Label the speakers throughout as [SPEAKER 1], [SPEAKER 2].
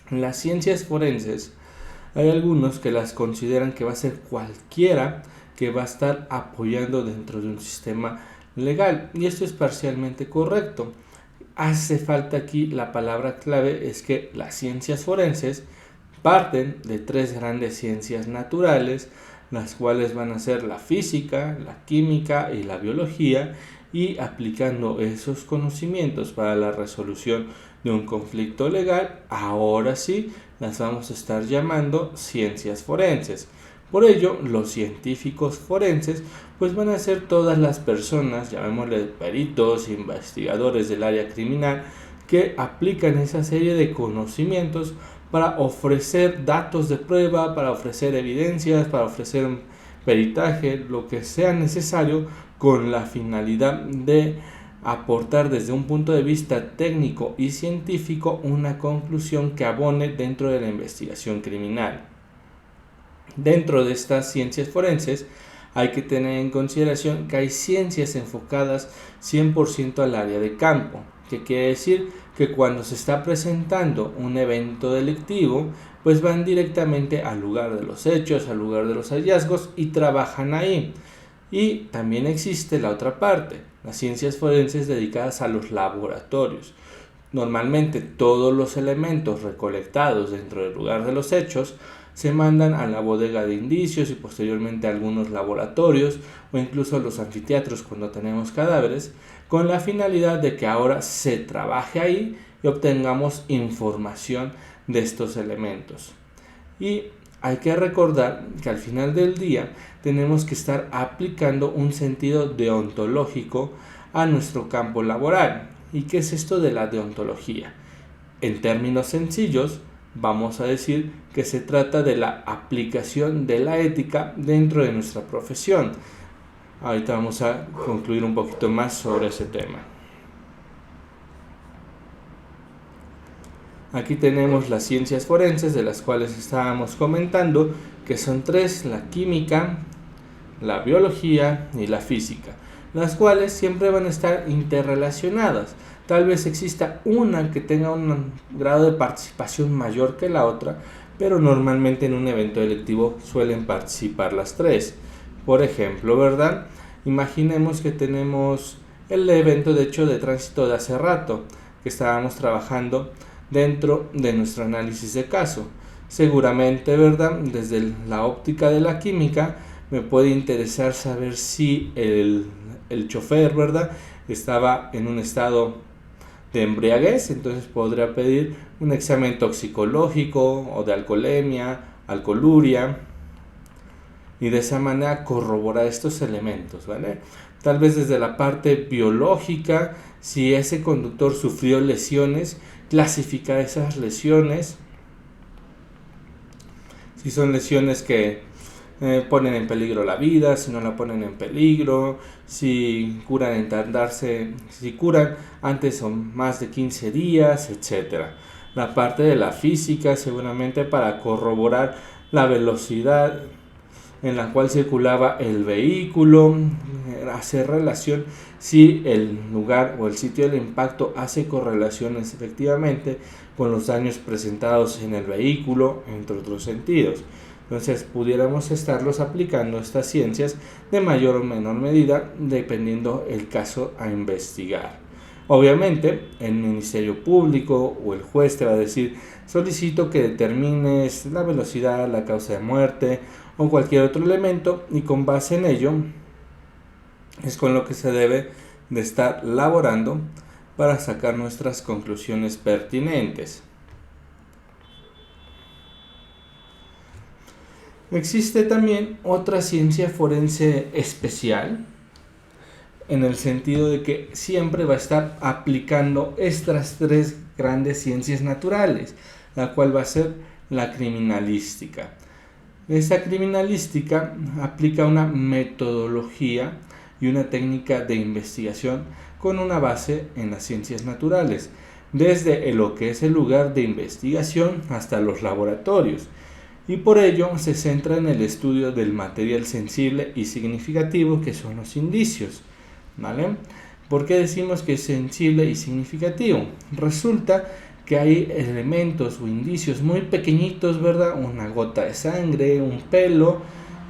[SPEAKER 1] Las ciencias forenses, hay algunos que las consideran que va a ser cualquiera que va a estar apoyando dentro de un sistema legal, y esto es parcialmente correcto. Hace falta aquí la palabra clave, es que las ciencias forenses parten de tres grandes ciencias naturales, las cuales van a ser la física, la química y la biología, y aplicando esos conocimientos para la resolución de un conflicto legal, ahora sí las vamos a estar llamando ciencias forenses. Por ello, los científicos forenses pues van a ser todas las personas, llamémosle peritos, investigadores del área criminal, que aplican esa serie de conocimientos para ofrecer datos de prueba, para ofrecer evidencias, para ofrecer un peritaje, lo que sea necesario, con la finalidad de aportar desde un punto de vista técnico y científico una conclusión que abone dentro de la investigación criminal. Dentro de estas ciencias forenses hay que tener en consideración que hay ciencias enfocadas 100% al área de campo, que quiere decir que cuando se está presentando un evento delictivo, pues van directamente al lugar de los hechos, al lugar de los hallazgos y trabajan ahí. Y también existe la otra parte, las ciencias forenses dedicadas a los laboratorios. Normalmente todos los elementos recolectados dentro del lugar de los hechos se mandan a la bodega de indicios y posteriormente a algunos laboratorios o incluso a los anfiteatros cuando tenemos cadáveres, con la finalidad de que ahora se trabaje ahí y obtengamos información de estos elementos. Y hay que recordar que al final del día tenemos que estar aplicando un sentido deontológico a nuestro campo laboral. ¿Y qué es esto de la deontología? En términos sencillos, vamos a decir que se trata de la aplicación de la ética dentro de nuestra profesión. Ahorita vamos a concluir un poquito más sobre ese tema. Aquí tenemos las ciencias forenses de las cuales estábamos comentando, que son tres: la química, la biología y la física, las cuales siempre van a estar interrelacionadas. Tal vez exista una que tenga un grado de participación mayor que la otra, pero normalmente en un evento delictivo suelen participar las tres. Por ejemplo, ¿verdad? Imaginemos que tenemos el evento de hecho de tránsito de hace rato, que estábamos trabajando dentro de nuestro análisis de caso. Seguramente, ¿verdad? Desde la óptica de la química, me puede interesar saber si el chofer, ¿verdad?, estaba en un estado de embriaguez. Entonces podría pedir un examen toxicológico o de alcoholemia, alcoholuria, y de esa manera corroborar estos elementos, ¿vale? Tal vez desde la parte biológica, si ese conductor sufrió lesiones, clasificar esas lesiones, si son lesiones que ponen en peligro la vida, si no la ponen en peligro, si curan en tardarse, si curan antes o más de 15 días, etc. La parte de la física seguramente para corroborar la velocidad en la cual circulaba el vehículo, hacer relación si el lugar o el sitio del impacto hace correlaciones efectivamente con los daños presentados en el vehículo, entre otros sentidos. Entonces pudiéramos estarlos aplicando estas ciencias de mayor o menor medida dependiendo el caso a investigar. Obviamente el Ministerio Público o el juez te va a decir: solicito que determines la velocidad, la causa de muerte o cualquier otro elemento, y con base en ello es con lo que se debe de estar laborando para sacar nuestras conclusiones pertinentes. Existe también otra ciencia forense especial, en el sentido de que siempre va a estar aplicando estas tres grandes ciencias naturales, la cual va a ser la criminalística. Esta criminalística aplica una metodología y una técnica de investigación con una base en las ciencias naturales, desde lo que es el lugar de investigación hasta los laboratorios, y por ello se centra en el estudio del material sensible y significativo que son los indicios, ¿vale? ¿Por qué decimos que es sensible y significativo? Resulta que hay elementos o indicios muy pequeñitos, ¿verdad? Una gota de sangre, un pelo,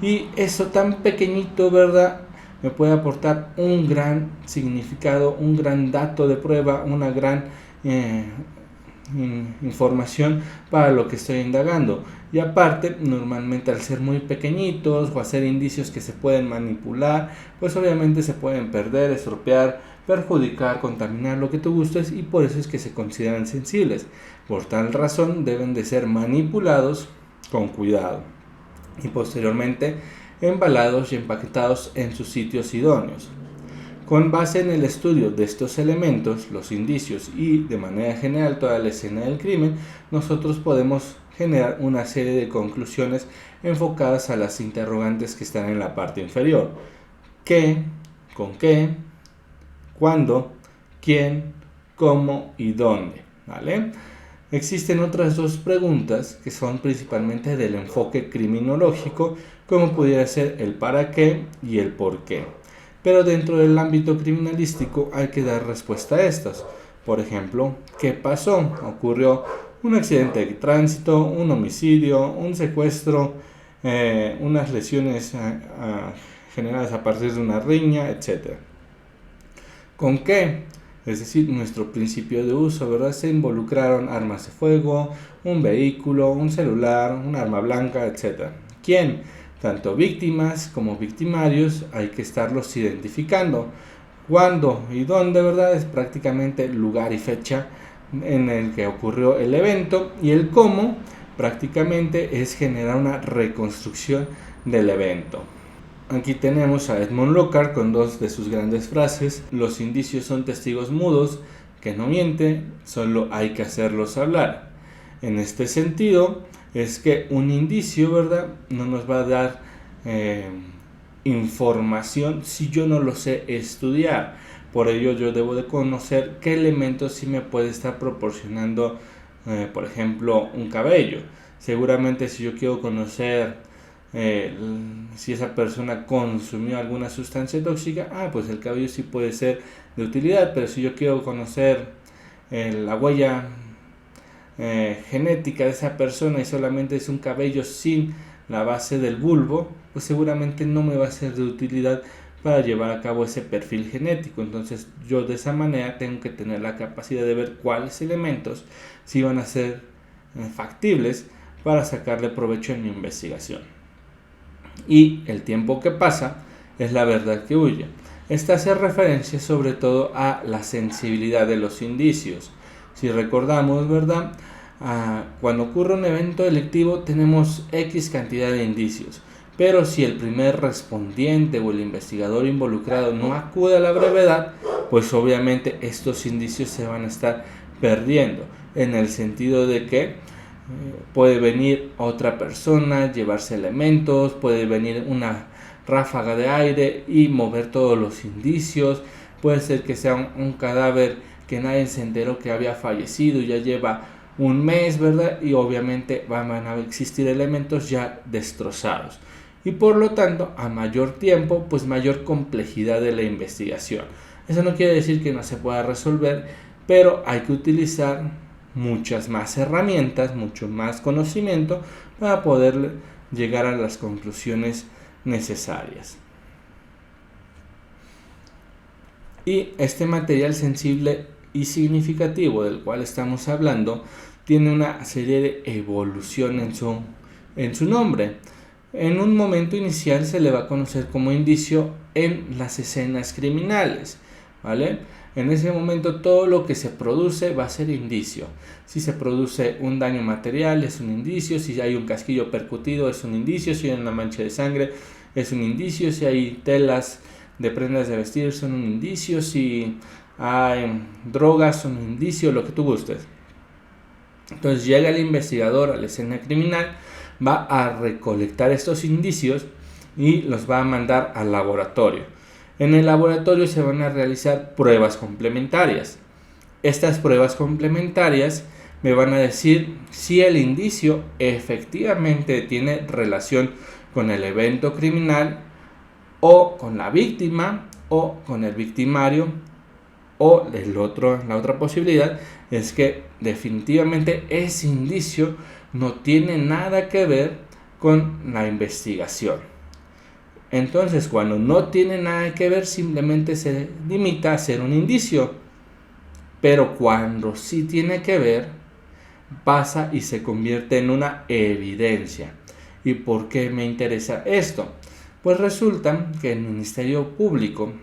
[SPEAKER 1] y eso tan pequeñito, ¿verdad? Me puede aportar un gran significado, un gran dato de prueba, una gran información para lo que estoy indagando. Y aparte, normalmente al ser muy pequeñitos o hacer indicios que se pueden manipular, pues obviamente se pueden perder, estropear, perjudicar, contaminar, lo que tú gustes, y por eso es que se consideran sensibles. Por tal razón deben de ser manipulados con cuidado y posteriormente embalados y empaquetados en sus sitios idóneos. Con base en el estudio de estos elementos, los indicios y de manera general toda la escena del crimen, nosotros podemos generar una serie de conclusiones enfocadas a las interrogantes que están en la parte inferior. ¿Qué? ¿Con qué? ¿Cuándo? ¿Quién? ¿Cómo? ¿Y dónde? ¿Vale? Existen otras dos preguntas que son principalmente del enfoque criminológico, como pudiera ser el para qué y el por qué. Pero dentro del ámbito criminalístico hay que dar respuesta a estas. Por ejemplo, ¿qué pasó? Ocurrió un accidente de tránsito, un homicidio, un secuestro, unas lesiones generadas a partir de una riña, etc. ¿Con qué? Es decir, nuestro principio de uso, ¿verdad? Se involucraron armas de fuego, un vehículo, un celular, un arma blanca, etc. ¿Quién? Tanto víctimas como victimarios hay que estarlos identificando. ¿Cuándo y dónde, verdad? Es prácticamente lugar y fecha en el que ocurrió el evento, y el cómo prácticamente es generar una reconstrucción del evento. Aquí tenemos a Edmund Lockhart con dos de sus grandes frases: los indicios son testigos mudos que no mienten, solo hay que hacerlos hablar. En este sentido es que un indicio, ¿verdad?, no nos va a dar información si yo no lo sé estudiar. Por ello yo debo de conocer qué elementos sí me puede estar proporcionando, por ejemplo, un cabello. Seguramente si yo quiero conocer si esa persona consumió alguna sustancia tóxica, pues el cabello sí puede ser de utilidad. Pero si yo quiero conocer la huella genética de esa persona y solamente es un cabello sin la base del bulbo, pues seguramente no me va a ser de utilidad para llevar a cabo ese perfil genético. Entonces yo de esa manera tengo que tener la capacidad de ver cuáles elementos sí van a ser factibles para sacarle provecho en mi investigación. Y el tiempo que pasa es la verdad que huye. Esta hace referencia sobre todo a la sensibilidad de los indicios. Si recordamos, ¿verdad?, cuando ocurre un evento delictivo tenemos X cantidad de indicios, pero si el primer respondiente o el investigador involucrado no acude a la brevedad, pues obviamente estos indicios se van a estar perdiendo, en el sentido de que puede venir otra persona, llevarse elementos, puede venir una ráfaga de aire y mover todos los indicios. Puede ser que sea un cadáver que nadie se enteró que había fallecido y ya lleva un mes, ¿verdad? Y obviamente van a existir elementos ya destrozados. Y por lo tanto, a mayor tiempo, pues mayor complejidad de la investigación. Eso no quiere decir que no se pueda resolver, pero hay que utilizar muchas más herramientas, mucho más conocimiento para poder llegar a las conclusiones necesarias. Y este material sensible y significativo del cual estamos hablando tiene una serie de evolución en su nombre. En un momento inicial se le va a conocer como indicio en las escenas criminales, ¿vale? En ese momento todo lo que se produce va a ser indicio. Si se produce un daño material es un indicio, si hay un casquillo percutido es un indicio, si hay una mancha de sangre es un indicio, si hay telas de prendas de vestir son un indicio, si hay drogas son un indicio, lo que tú gustes. Entonces llega el investigador a la escena criminal, va a recolectar estos indicios y los va a mandar al laboratorio. En el laboratorio se van a realizar pruebas complementarias. Estas pruebas complementarias me van a decir si el indicio efectivamente tiene relación con el evento criminal o con la víctima o con el victimario, o la otra posibilidad es que definitivamente ese indicio no tiene nada que ver con la investigación. Entonces, cuando no tiene nada que ver, simplemente se limita a ser un indicio. Pero cuando sí tiene que ver, pasa y se convierte en una evidencia. ¿Y por qué me interesa esto? Pues resulta que el Ministerio Público,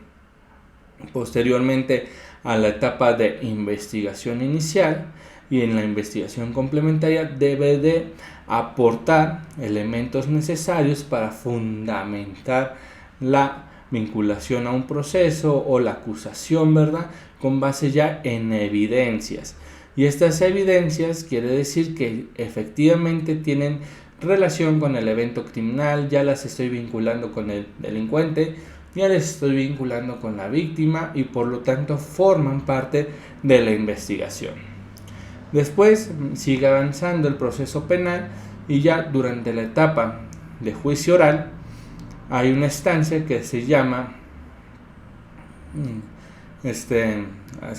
[SPEAKER 1] posteriormente a la etapa de investigación inicial y en la investigación complementaria, debe de aportar elementos necesarios para fundamentar la vinculación a un proceso o la acusación, ¿verdad? Con base ya en evidencias. Y estas evidencias quiere decir que efectivamente tienen relación con el evento criminal, ya las estoy vinculando con el delincuente, ya les estoy vinculando con la víctima y por lo tanto forman parte de la investigación. Después sigue avanzando el proceso penal y ya durante la etapa de juicio oral hay una instancia que se llama se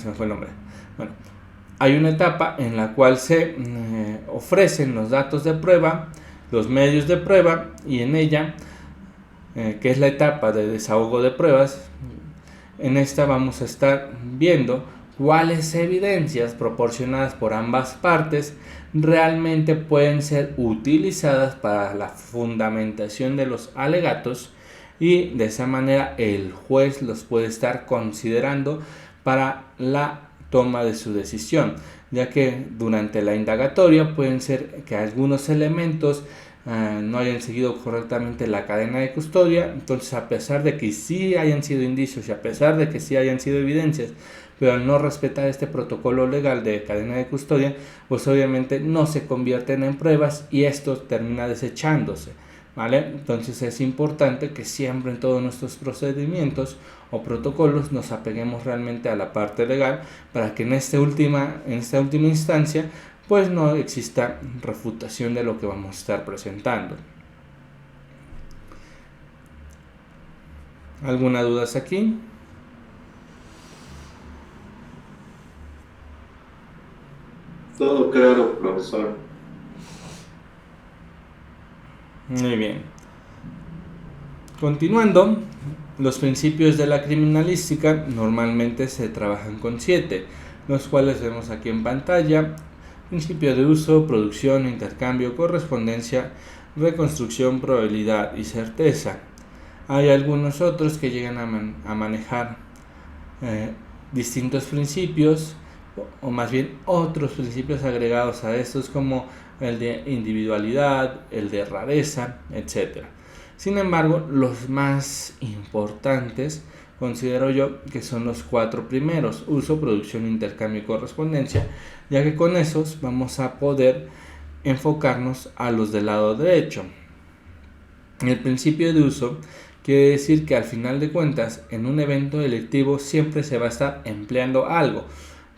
[SPEAKER 1] me fue el nombre. Bueno, hay una etapa en la cual se ofrecen los datos de prueba, los medios de prueba, y en ella, que es la etapa de desahogo de pruebas, en esta vamos a estar viendo cuáles evidencias proporcionadas por ambas partes realmente pueden ser utilizadas para la fundamentación de los alegatos, y de esa manera el juez los puede estar considerando para la toma de su decisión, ya que durante la indagatoria pueden ser que algunos elementos no hayan seguido correctamente la cadena de custodia. Entonces, a pesar de que sí hayan sido indicios y a pesar de que sí hayan sido evidencias, pero al no respetar este protocolo legal de cadena de custodia, pues obviamente no se convierten en pruebas y esto termina desechándose, ¿vale? Entonces es importante que siempre en todos nuestros procedimientos o protocolos nos apeguemos realmente a la parte legal para que en esta última instancia pues no exista refutación de lo que vamos a estar presentando. ¿Alguna duda aquí?
[SPEAKER 2] Todo claro, profesor.
[SPEAKER 1] Muy bien. Continuando, los principios de la criminalística normalmente se trabajan con 7, los cuales vemos aquí en pantalla. Principio de uso, producción, intercambio, correspondencia, reconstrucción, probabilidad y certeza. Hay algunos otros que llegan a manejar distintos principios, o más bien otros principios agregados a estos, como el de individualidad, el de rareza, etc. Sin embargo, los más importantes considero yo que son los 4 primeros: uso, producción, intercambio y correspondencia, ya que con esos vamos a poder enfocarnos a los del lado derecho. El principio de uso quiere decir que al final de cuentas en un evento delictivo siempre se va a estar empleando algo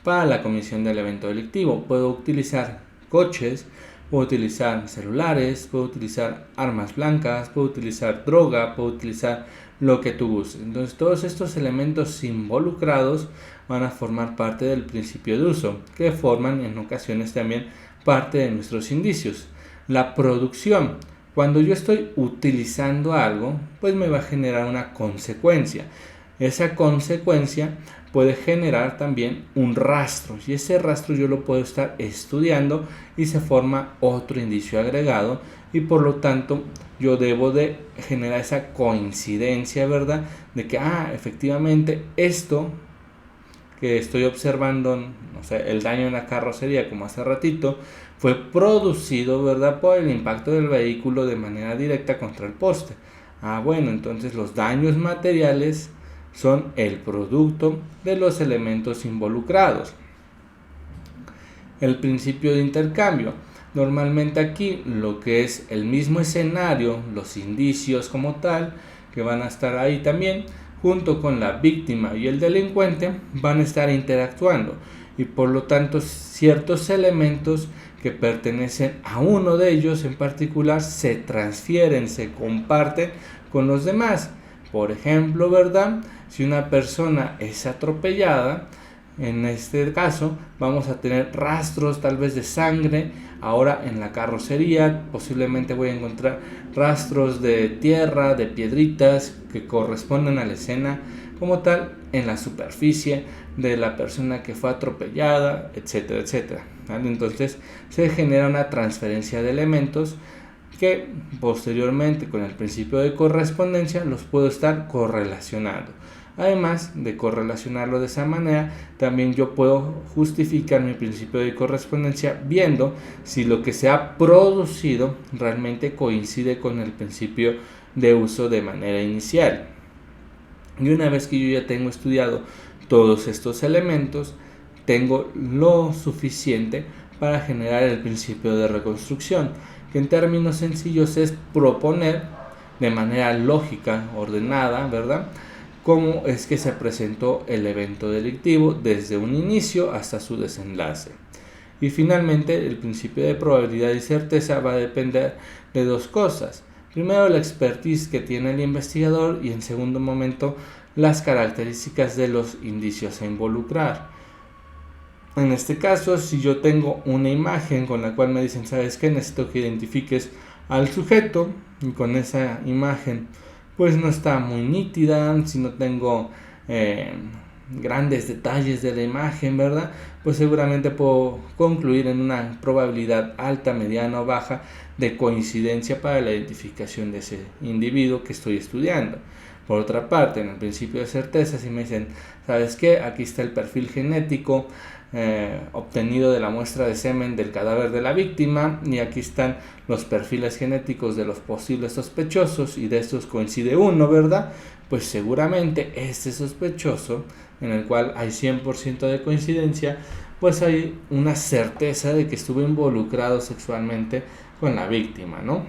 [SPEAKER 1] para la comisión del evento delictivo. Puedo utilizar coches, puedo utilizar celulares, puedo utilizar armas blancas, puedo utilizar droga, puedo utilizar lo que tú gustes. Entonces todos estos elementos involucrados van a formar parte del principio de uso, que forman en ocasiones también parte de nuestros indicios. La producción: cuando yo estoy utilizando algo, pues me va a generar una consecuencia. Esa consecuencia puede generar también un rastro, y ese rastro yo lo puedo estar estudiando y se forma otro indicio agregado, y por lo tanto yo debo de generar esa coincidencia, ¿verdad? De que efectivamente esto que estoy observando, no sé, el daño en la carrocería como hace ratito, fue producido, ¿verdad?, por el impacto del vehículo de manera directa contra el poste. Bueno, entonces los daños materiales son el producto de los elementos involucrados. El principio de intercambio: normalmente aquí lo que es el mismo escenario, los indicios como tal, que van a estar ahí también, junto con la víctima y el delincuente, van a estar interactuando, y por lo tanto ciertos elementos que pertenecen a uno de ellos en particular se transfieren, se comparten con los demás. Por ejemplo, ¿verdad?, si una persona es atropellada, En este caso vamos a tener rastros tal vez de sangre ahora en la carrocería, posiblemente voy a encontrar rastros de tierra, de piedritas que corresponden a la escena como tal en la superficie de la persona que fue atropellada, etcétera, etcétera, ¿vale? Entonces se genera una transferencia de elementos que posteriormente con el principio de correspondencia los puedo estar correlacionando. Además de correlacionarlo de esa manera, también yo puedo justificar mi principio de correspondencia viendo si lo que se ha producido realmente coincide con el principio de uso de manera inicial. Y una vez que yo ya tengo estudiado todos estos elementos, tengo lo suficiente para generar el principio de reconstrucción, que en términos sencillos es proponer de manera lógica, ordenada, ¿verdad?, cómo es que se presentó el evento delictivo desde un inicio hasta su desenlace. Y finalmente, el principio de probabilidad y certeza va a depender de dos cosas. Primero, la expertise que tiene el investigador y en segundo momento, las características de los indicios a involucrar. En este caso, si yo tengo una imagen con la cual me dicen, ¿sabes qué? Necesito que identifiques al sujeto, y con esa imagen pues no está muy nítida, si no tengo grandes detalles de la imagen, ¿verdad? Pues seguramente puedo concluir en una probabilidad alta, mediana o baja de coincidencia para la identificación de ese individuo que estoy estudiando. Por otra parte, en el principio de certeza, si me dicen, ¿sabes qué? Aquí está el perfil genético obtenido de la muestra de semen del cadáver de la víctima y aquí están los perfiles genéticos de los posibles sospechosos y de estos coincide uno, ¿verdad? Pues seguramente este sospechoso, en el cual hay 100% de coincidencia, pues hay una certeza de que estuvo involucrado sexualmente con la víctima, ¿no?